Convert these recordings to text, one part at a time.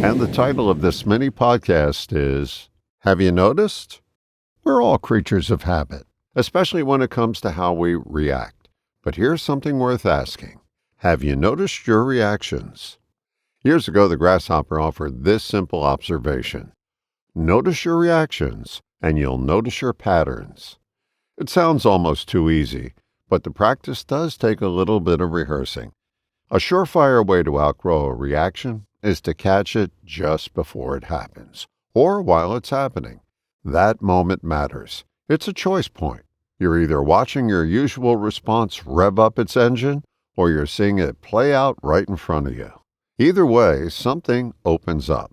And the title of this mini podcast is, Have You Noticed? We're all creatures of habit, especially when it comes to how we react. But here's something worth asking. Have you noticed your reactions? Years ago, the Grasshopper offered this simple observation. Notice your reactions, and you'll notice your patterns. It sounds almost too easy, but the practice does take a little bit of rehearsing. A surefire way to outgrow a reaction is to catch it just before it happens, or while it's happening. That moment matters. It's a choice point. You're either watching your usual response rev up its engine, or you're seeing it play out right in front of you. Either way, something opens up.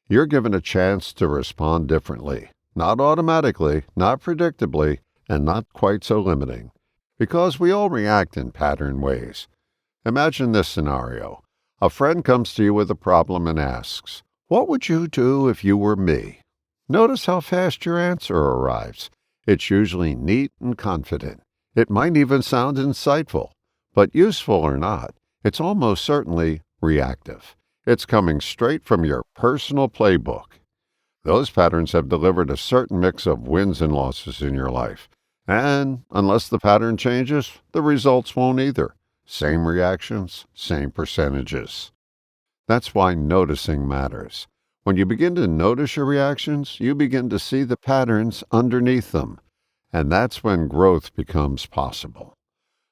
You're given a chance to respond differently, not automatically, not predictably, and not quite so limiting, because we all react in pattern ways. Imagine this scenario. A friend comes to you with a problem and asks, "What would you do if you were me?" Notice how fast your answer arrives. It's usually neat and confident. It might even sound insightful, but useful or not, it's almost certainly reactive. It's coming straight from your personal playbook. Those patterns have delivered a certain mix of wins and losses in your life. And unless the pattern changes, the results won't either. Same reactions, same percentages. That's why noticing matters. When you begin to notice your reactions, you begin to see the patterns underneath them. And that's when growth becomes possible.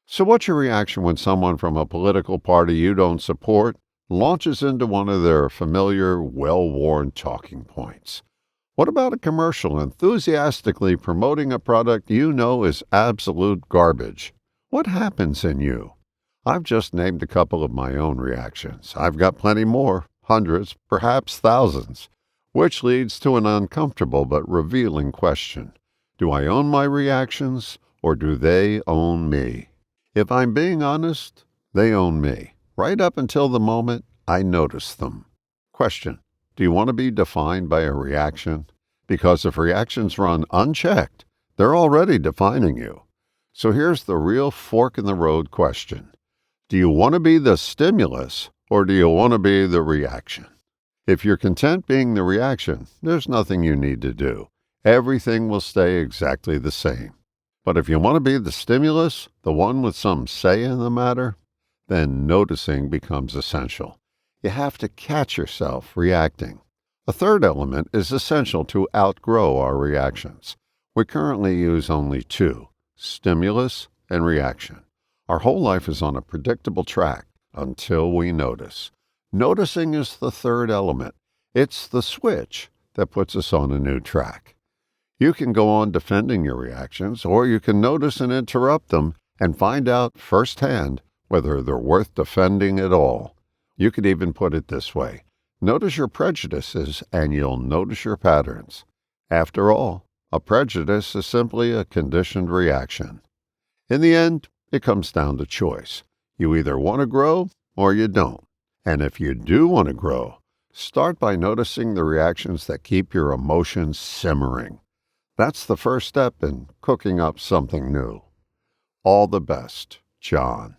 So what's your reaction when someone from a political party you don't support launches into one of their familiar, well-worn talking points? What about a commercial enthusiastically promoting a product you know is absolute garbage? What happens in you? I've just named a couple of my own reactions. I've got plenty more, hundreds, perhaps thousands, which leads to an uncomfortable but revealing question. Do I own my reactions, or do they own me? If I'm being honest, they own me, right up until the moment I notice them. Question. Do you want to be defined by a reaction? Because if reactions run unchecked, they're already defining you. So here's the real fork-in-the-road question. Do you want to be the stimulus, or do you want to be the reaction? If you're content being the reaction, there's nothing you need to do. Everything will stay exactly the same. But if you want to be the stimulus, the one with some say in the matter, then noticing becomes essential. You have to catch yourself reacting. A third element is essential to outgrow our reactions. We currently use only two, stimulus and reaction. Our whole life is on a predictable track until we notice. Noticing is the third element. It's the switch that puts us on a new track. You can go on defending your reactions, or you can notice and interrupt them and find out firsthand whether they're worth defending at all. You could even put it this way. Notice your prejudices, and you'll notice your patterns. After all, a prejudice is simply a conditioned reaction. In the end, it comes down to choice. You either want to grow or you don't. And if you do want to grow, start by noticing the reactions that keep your emotions simmering. That's the first step in cooking up something new. All the best, John.